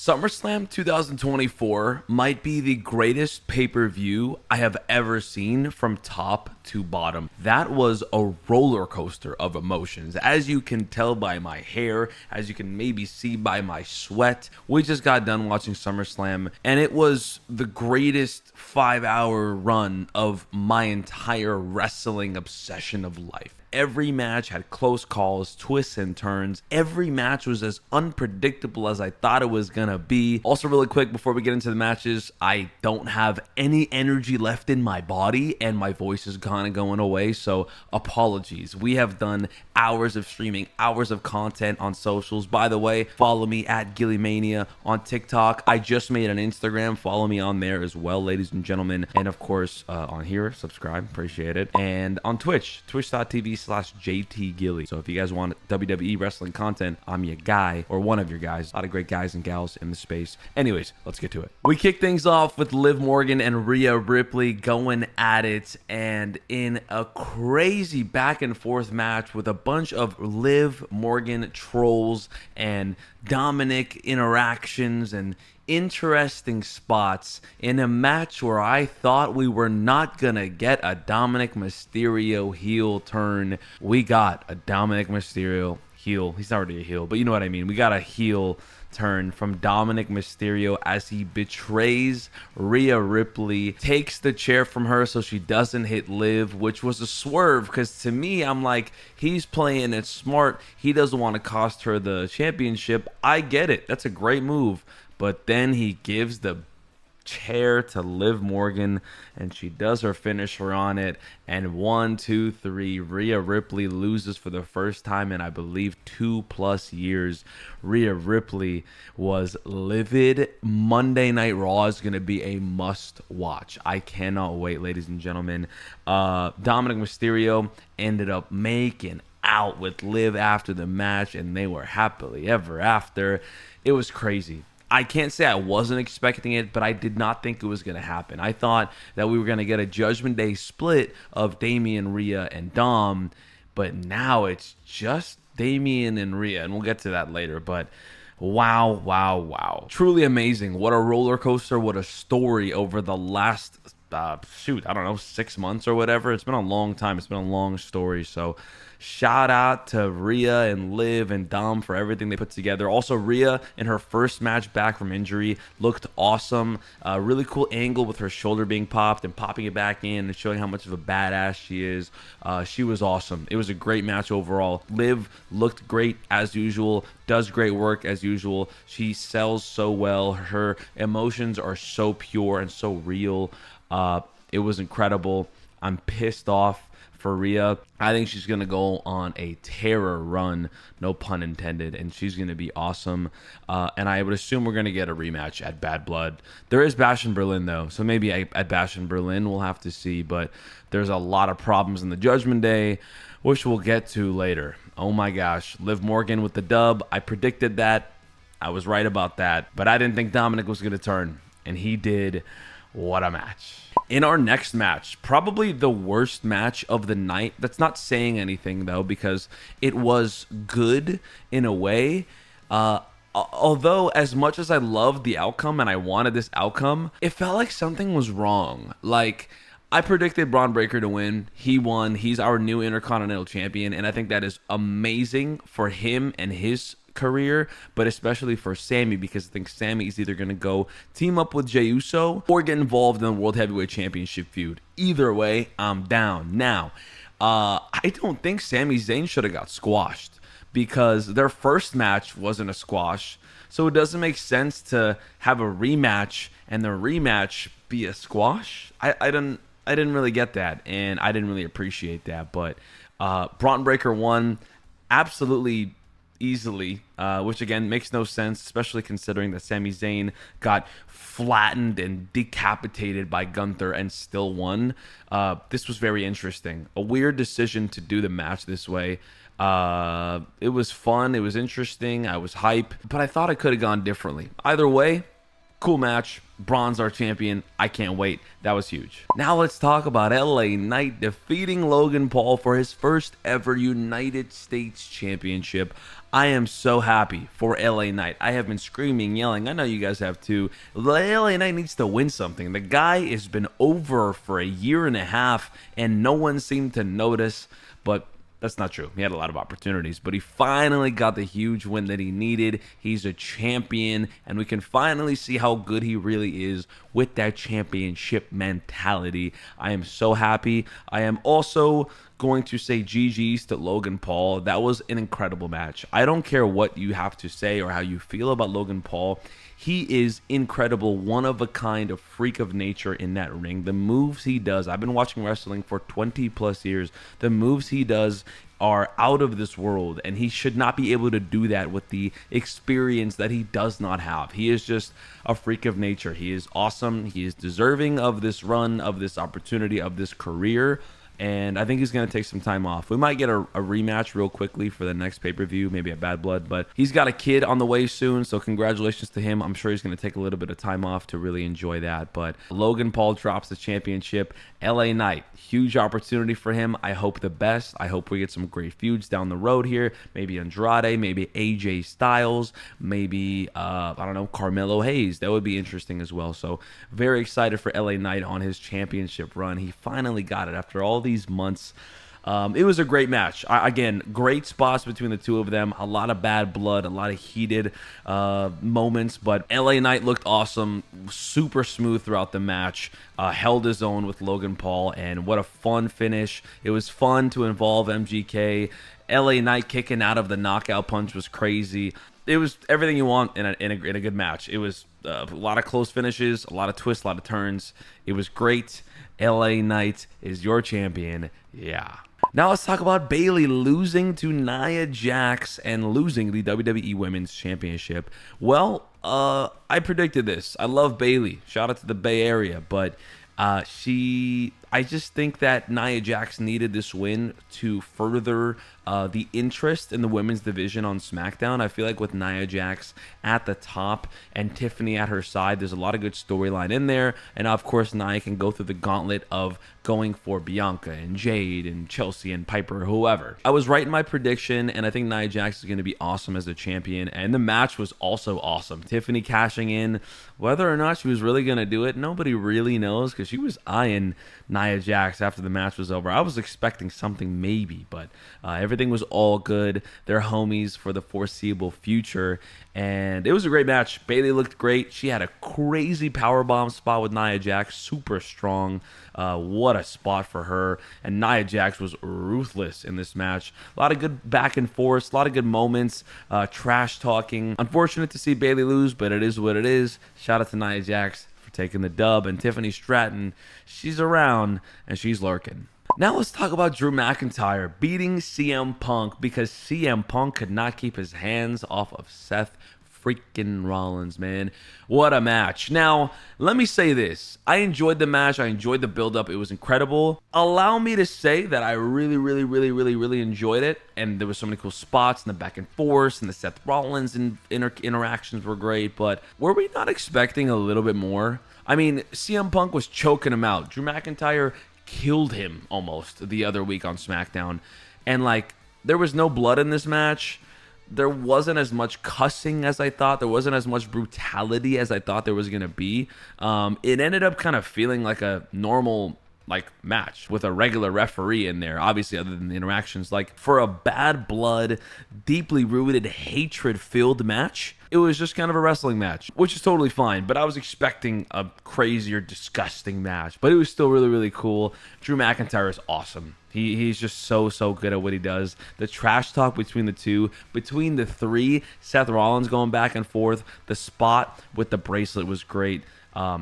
SummerSlam 2024 might be the greatest pay-per-view I have ever seen from top to bottom. That was a roller coaster of emotions. As you can tell by my hair, as you can maybe see by my sweat, we just got done watching SummerSlam, and it was the greatest 5-hour run of my entire wrestling obsession of life. Every match had close calls, twists, and turns. Every match was as unpredictable as I thought it was gonna be. Also, really quick, before we get into the matches, I don't have any energy left in my body, and my voice is kind of going away, so apologies. We have done hours of streaming, hours of content on socials. By the way, follow me at Gillymania on TikTok. I just made an Instagram. Follow me on there as well, ladies and gentlemen. And of course, on here, subscribe. Appreciate it. And on Twitch, twitch.tv/JTGilly. So if you guys want WWE wrestling content, I'm your guy, or one of your guys. A lot of great guys and gals in the space. Anyways, let's get to it. We kick things off with Liv Morgan and Rhea Ripley going at it, and in a crazy back and forth match with a bunch of Liv Morgan trolls and Dominic interactions and interesting spots in a match where I thought we were not gonna get a Dominic Mysterio heel turn. We got a Dominic Mysterio heel. He's not already a heel, but you know what I mean. We got a heel turn from Dominic Mysterio as he betrays Rhea Ripley, takes the chair from her so she doesn't hit Liv, which was a swerve, because to me, I'm like, he's playing it smart. He doesn't want to cost her the championship. I get it. That's a great move. But then he gives the chair to Liv Morgan, and she does her finisher on it. And 1, 2, 3, Rhea Ripley loses for the first time in, I believe, 2+ years. Rhea Ripley was livid. Monday Night Raw is going to be a must watch. I cannot wait, ladies and gentlemen. Dominic Mysterio ended up making out with Liv after the match, and they were happily ever after. It was crazy. I can't say I wasn't expecting it, but I did not think it was going to happen. I thought that we were going to get a Judgment Day split of Damian, Rhea, and Dom, but now it's just Damian and Rhea, and we'll get to that later, but wow, wow, wow. Truly amazing. What a roller coaster, what a story over the last, 6 months or whatever. It's been a long time. It's been a long story, so shout out to Rhea and Liv and Dom for everything they put together. Also, Rhea in her first match back from injury looked awesome. Really cool angle with her shoulder being popped and popping it back in and showing how much of a badass she is. She was awesome. It was a great match overall. Liv looked great as usual, does great work as usual. She sells so well. Her emotions are so pure and so real. It was incredible. I'm pissed off for Rhea. I think she's going to go on a terror run, no pun intended, and she's going to be awesome. And I would assume we're going to get a rematch at Bad Blood. There is Bash in Berlin, though, so maybe at Bash in Berlin we'll have to see, but there's a lot of problems in the Judgment Day, which we'll get to later. Oh my gosh, Liv Morgan with the dub. I predicted that. I was right about that, but I didn't think Dominic was going to turn, and he did. What a match. In our next match, probably the worst match of the night. That's not saying anything, though, because it was good in a way. Although, as much as I loved the outcome and I wanted this outcome, it felt like something was wrong. Like, I predicted Bron Breakker to win. He won. He's our new Intercontinental Champion, and I think that is amazing for him and his career, but especially for Sami, because I think Sami is either going to go team up with Jey Uso or get involved in the World Heavyweight Championship feud. Either way, I'm down. Now, I don't think Sami Zayn should have got squashed, because their first match wasn't a squash, so it doesn't make sense to have a rematch and the rematch be a squash. I didn't really get that, and I didn't really appreciate that, but Bron Breakker won absolutely easily, which again makes no sense, especially considering that Sami Zayn got flattened and decapitated by Gunther and still won. This was very interesting. A weird decision to do the match this way. It was fun. It was interesting. I was hype, but I thought it could have gone differently. Either way, cool match. Braun's our champion. I can't wait. That was huge. Now let's talk about LA Knight defeating Logan Paul for his first ever United States Championship. I am so happy for LA Knight. I have been screaming, yelling. I know you guys have too. LA Knight needs to win something. The guy has been over for a year and a half, and no one seemed to notice. But that's not true. He had a lot of opportunities, but he finally got the huge win that he needed. He's a champion, and we can finally see how good he really is with that championship mentality. I am so happy. I am also going to say GG's to Logan Paul. That was an incredible match. I don't care what you have to say or how you feel about Logan Paul. He is incredible, one of a kind, a freak of nature in that ring. The moves he does, I've been watching wrestling for 20 plus years. The moves he does are out of this world, and he should not be able to do that with the experience that he does not have. He is just a freak of nature. He is awesome. He is deserving of this run, of this opportunity, of this career. And I think he's going to take some time off. We might get a rematch real quickly for the next pay-per-view, maybe at Bad Blood. But he's got a kid on the way soon, so congratulations to him. I'm sure he's going to take a little bit of time off to really enjoy that. But Logan Paul drops the championship. LA Knight, huge opportunity for him. I hope the best. I hope we get some great feuds down the road here. Maybe Andrade, maybe AJ Styles, maybe, I don't know, Carmelo Hayes. That would be interesting as well. So very excited for LA Knight on his championship run. He finally got it after all these months. It was a great match. Again, great spots between the two of them. A lot of bad blood, a lot of heated moments, but LA Knight looked awesome, super smooth throughout the match, held his own with Logan Paul, and what a fun finish. It was fun to involve MGK. LA Knight kicking out of the knockout punch was crazy. It was everything you want in a good match. It was a lot of close finishes, a lot of twists, a lot of turns. It was great. LA Knight is your champion. Yeah. Now let's talk about Bayley losing to Nia Jax and losing the WWE Women's Championship. Well, I predicted this. I love Bayley. Shout out to the Bay Area, but I just think that Nia Jax needed this win to further the interest in the women's division on SmackDown. I feel like with Nia Jax at the top and Tiffany at her side, there's a lot of good storyline in there. And of course, Nia can go through the gauntlet of going for Bianca and Jade and Chelsea and Piper, whoever. I was right in my prediction, and I think Nia Jax is going to be awesome as a champion. And the match was also awesome. Tiffany cashing in. Whether or not she was really going to do it, nobody really knows, because she was eyeing Nia Jax after the match was over. I was expecting something maybe, but everything was all good. They're homies for the foreseeable future, and it was a great match. Bayley looked great. She had a crazy powerbomb spot with Nia Jax, super strong. What a spot for her. And Nia Jax was ruthless in this match. A lot of good back and forth, a lot of good moments, trash talking. Unfortunate to see Bayley lose, but it is what it is. Shout out to Nia Jax for taking the dub, and Tiffany Stratton, she's around and she's lurking. Now let's talk about Drew McIntyre beating CM Punk because CM Punk could not keep his hands off of Seth freaking Rollins, man. What a match. Now, let me say this. I enjoyed the match. I enjoyed the build-up. It was incredible. Allow me to say that I really enjoyed it, and there was so many cool spots, and the back and forth, and the Seth Rollins interactions were great, but were we not expecting a little bit more? I mean, CM Punk was choking him out. Drew McIntyre killed him almost the other week on SmackDown, and like, there was no blood in this match. There wasn't as much cussing as I thought. There wasn't as much brutality as I thought there was going to be. It ended up kind of feeling like a normal match with a regular referee in there, obviously, other than the interactions. Like, for a bad blood, deeply rooted, hatred-filled match, it was just kind of a wrestling match, which is totally fine. But I was expecting a crazier, disgusting match. But it was still really cool. Drew McIntyre is awesome. He's just so good at what he does. The trash talk between the two, between the three, Seth Rollins going back and forth. The spot with the bracelet was great.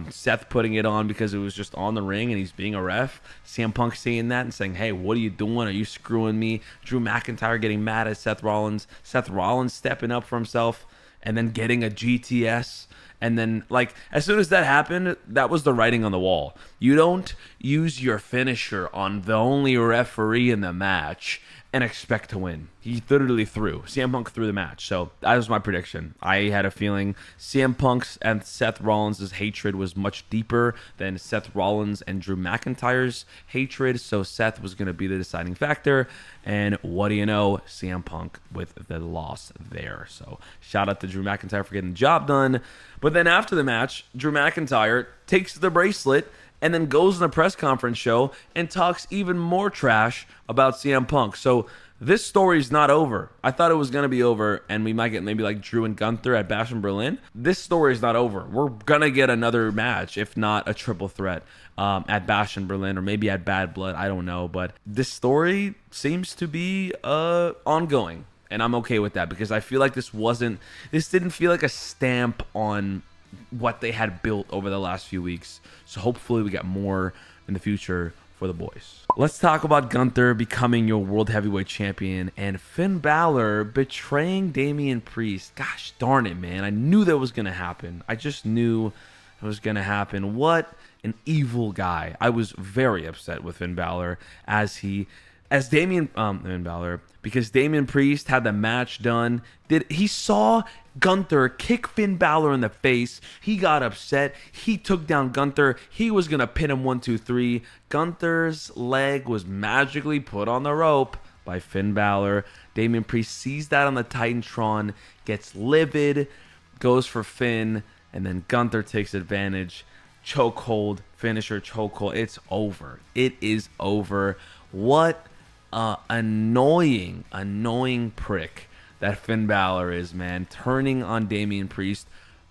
Seth putting it on because it was just on the ring and he's being a ref. CM Punk seeing that and saying, hey, what are you doing? Are you screwing me? Drew McIntyre getting mad at Seth Rollins. Seth Rollins stepping up for himself and then getting a GTS. And then, as soon as that happened, that was the writing on the wall. You don't use your finisher on the only referee in the match and expect to win. He literally threw. CM Punk threw the match. So that was my prediction. I had a feeling CM Punk's and Seth Rollins' hatred was much deeper than Seth Rollins and Drew McIntyre's hatred. So Seth was going to be the deciding factor. And what do you know? CM Punk with the loss there. So shout out to Drew McIntyre for getting the job done. But then after the match, Drew McIntyre takes the bracelet and then goes in the press conference show and talks even more trash about CM Punk. So this story's not over. I thought it was going to be over, and we might get maybe like Drew and Gunther at Bash in Berlin. This story's not over. We're going to get another match, if not a triple threat, at Bash in Berlin or maybe at Bad Blood. I don't know. But this story seems to be ongoing, and I'm okay with that because I feel like this didn't feel like a stamp on what they had built over the last few weeks. So hopefully we get more in the future for the boys. Let's talk about Gunther becoming your World Heavyweight Champion and Finn Balor betraying Damian Priest. Gosh darn it, man. I knew that was going to happen. I just knew it was going to happen. What an evil guy. I was very upset with Finn Balor because Damian Priest had the match done. He saw Gunther kick Finn Balor in the face. He got upset. He took down Gunther. He was going to pin him 1, 2, 3. Gunther's leg was magically put on the rope by Finn Balor. Damian Priest sees that on the Titantron, gets livid, goes for Finn, and then Gunther takes advantage. Chokehold, finisher, chokehold. It's over. It is over. What annoying prick that Finn Balor is, man. Turning on Damian Priest,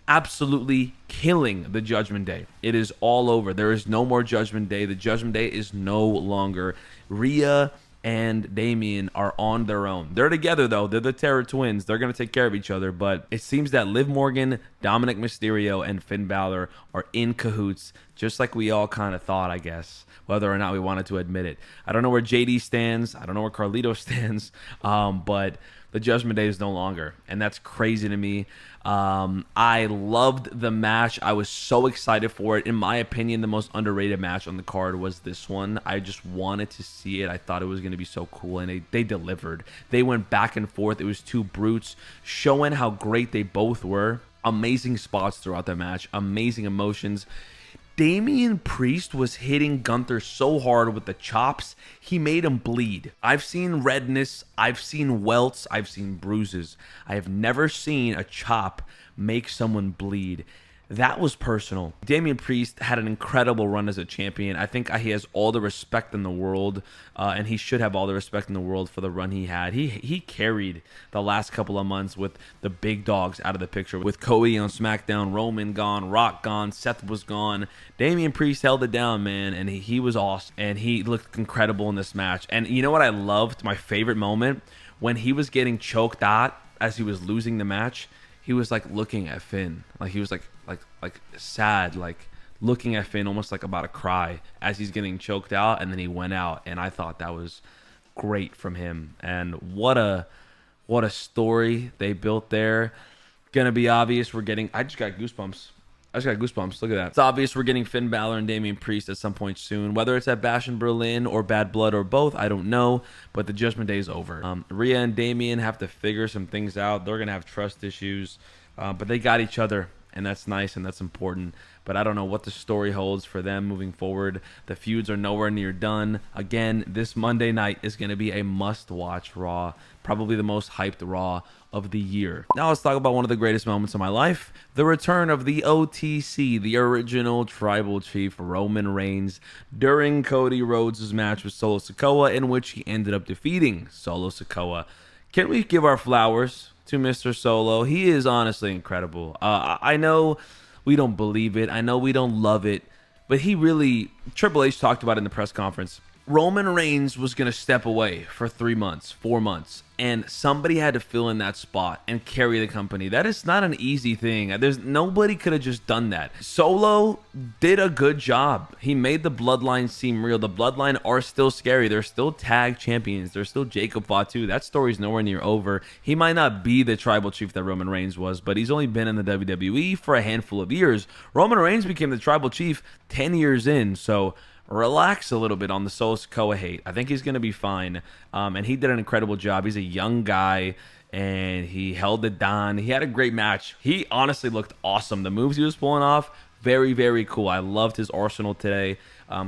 absolutely killing the Judgment Day. It is all over. There is no more Judgment Day. The Judgment Day is no longer. Rhea and Damian are on their own. They're together, though. They're the Terror Twins. They're going to take care of each other. But it seems that Liv Morgan, Dominic Mysterio, and Finn Balor are in cahoots, just like we all kind of thought, I guess, whether or not we wanted to admit it. I don't know where JD stands. I don't know where Carlito stands. But the Judgment Day is no longer, and that's crazy to me. I loved the match. I was so excited for it. In my opinion, the most underrated match on the card was this one. I just wanted to see it. I thought it was going to be so cool, and they delivered. They went back and forth. It was two brutes showing how great they both were. Amazing spots throughout the match. Amazing emotions. Damian Priest was hitting Gunther so hard with the chops, he made him bleed. I've seen redness, I've seen welts, I've seen bruises. I have never seen a chop make someone bleed. That was personal. Damian Priest had an incredible run as a champion. I think he has all the respect in the world, and he should have all the respect in the world for the run he had. He carried the last couple of months with the big dogs out of the picture. With Cody on SmackDown, Roman gone, Rock gone, Seth was gone. Damian Priest held it down, man, and he was awesome. And he looked incredible in this match. And you know what I loved? My favorite moment? When he was getting choked out as he was losing the match, he was like looking at Finn. Like he was like sad, like looking at Finn almost like about to cry as he's getting choked out, and then he went out, and I thought that was great from him. And what a story they built there. Gonna be obvious I just got goosebumps. Look at that. It's obvious we're getting Finn Balor and Damian Priest at some point soon. Whether it's at Bash in Berlin or Bad Blood or both, I don't know. But the Judgment Day is over. Rhea and Damian have to figure some things out. They're going to have trust issues. But they got each other, and that's nice and that's important. But I don't know what the story holds for them moving forward. The feuds are nowhere near done. Again, this Monday night is going to be a must-watch Raw. Probably the most hyped Raw of the year. Now let's talk about one of the greatest moments of my life. The return of the OTC, the original Tribal Chief, Roman Reigns, during Cody Rhodes' match with Solo Sikoa, in which he ended up defeating Solo Sikoa. Can we give our flowers to Mr. Solo? He is honestly incredible. I know we don't believe it. I know we don't love it. But Triple H talked about it in the press conference. Roman Reigns was going to step away for 3 months, 4 months, and somebody had to fill in that spot and carry the company. That is not an easy thing. Nobody could have just done that. Solo did a good job. He made the Bloodline seem real. The Bloodline are still scary. They're still tag champions. They're still Jacob Fatu. That story's nowhere near over. He might not be the Tribal Chief that Roman Reigns was, but he's only been in the WWE for a handful of years. Roman Reigns became the Tribal Chief 10 years in, so relax a little bit on the Solo Sikoa hate. I think he's going to be fine. And he did an incredible job. He's a young guy, and he held it down. He had a great match. He honestly looked awesome. The moves he was pulling off, very, very cool. I loved his arsenal today.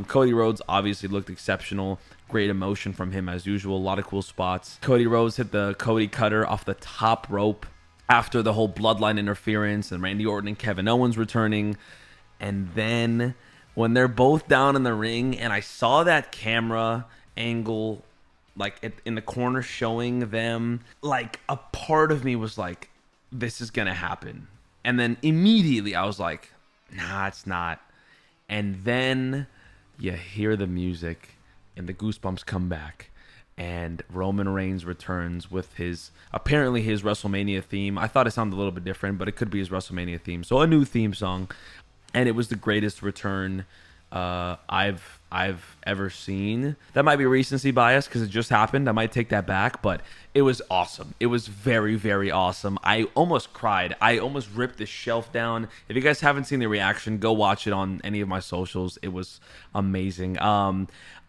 Cody Rhodes obviously looked exceptional. Great emotion from him as usual. A lot of cool spots. Cody Rhodes hit the Cody Cutter off the top rope after the whole bloodline interference and Randy Orton and Kevin Owens returning. And then when they're both down in the ring and I saw that camera angle like in the corner showing them, like a part of me was like, this is going to happen. And then immediately I was like, nah, it's not. And then you hear the music and the goosebumps come back, and Roman Reigns returns with apparently his WrestleMania theme. I thought it sounded a little bit different, but it could be his WrestleMania theme. So a new theme song, and it was the greatest return I've ever seen. That might be recency bias because it just happened. I might take that back, but it was awesome. It was very, very awesome. I almost cried. I almost ripped the shelf down. If you guys haven't seen the reaction, go watch it on any of my socials. It was amazing.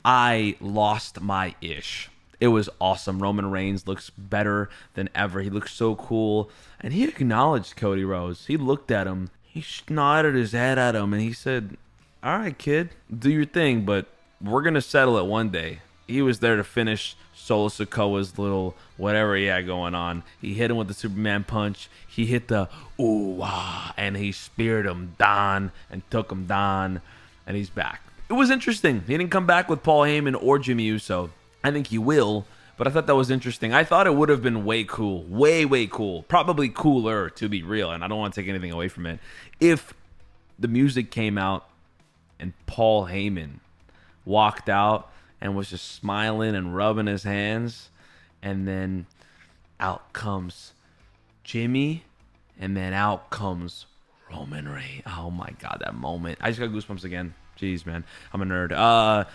I lost my ish. It was awesome. Roman Reigns looks better than ever. He looks so cool. And he acknowledged Cody Rhodes. He looked at him. He nodded his head at him, and he said, all right, kid, do your thing, but we're going to settle it one day. He was there to finish Solo Sikoa's little whatever he had going on. He hit him with the Superman punch. He hit the ooh-wah, and he speared him down and took him down, and he's back. It was interesting. He didn't come back with Paul Heyman or Jimmy Uso. I think he will, but I thought that was interesting. I thought it would have been way cool, way, way cool, probably cooler to be real, and I don't want to take anything away from it, if the music came out and Paul Heyman walked out and was just smiling and rubbing his hands, and then out comes Jimmy, and then out comes Roman Reigns. Oh my God, that moment. I just got goosebumps again. Jeez, man. I'm a nerd.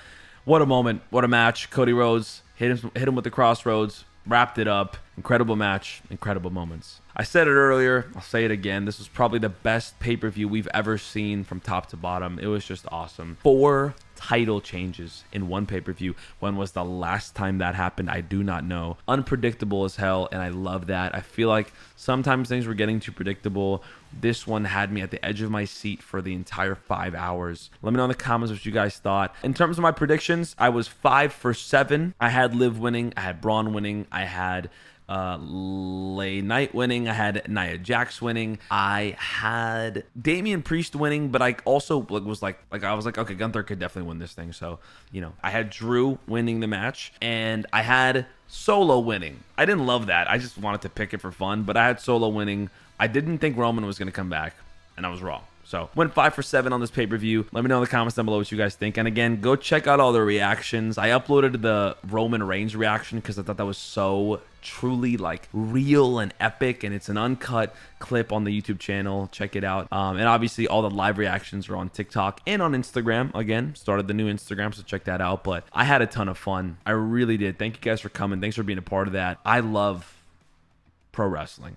What a moment. What a match. Cody Rhodes hit him with the crossroads. Wrapped it up. Incredible match. Incredible moments. I said it earlier. I'll say it again. This was probably the best pay-per-view we've ever seen from top to bottom. It was just awesome. 4 title changes in one pay-per-view. When was the last time that happened? I do not know. Unpredictable as hell, and I love that. I feel like sometimes things were getting too predictable. This one had me at the edge of my seat for the entire 5 hours. Let me know in the comments what you guys thought. In terms of my predictions, I was 5 for 7. I had Liv winning. I had Braun winning. I had Lay Knight winning. I had Nia Jax winning. I had Damian Priest winning, but I also was like I was like, okay, Gunther could definitely win this thing. So, I had Drew winning the match, and I had Solo winning. I didn't love that. I just wanted to pick it for fun, but I had Solo winning. I didn't think Roman was going to come back, and I was wrong. So, went 5 for 7 on this pay-per-view. Let me know in the comments down below what you guys think. And again, go check out all the reactions. I uploaded the Roman Reigns reaction because I thought that was so truly real and epic, and it's an uncut clip on the YouTube channel. Check it out. And obviously all the live reactions are on TikTok and on Instagram. Again, started the new Instagram, so check that out. But I had a ton of fun. I really did. Thank you guys for coming. Thanks for being a part of that. I love pro wrestling.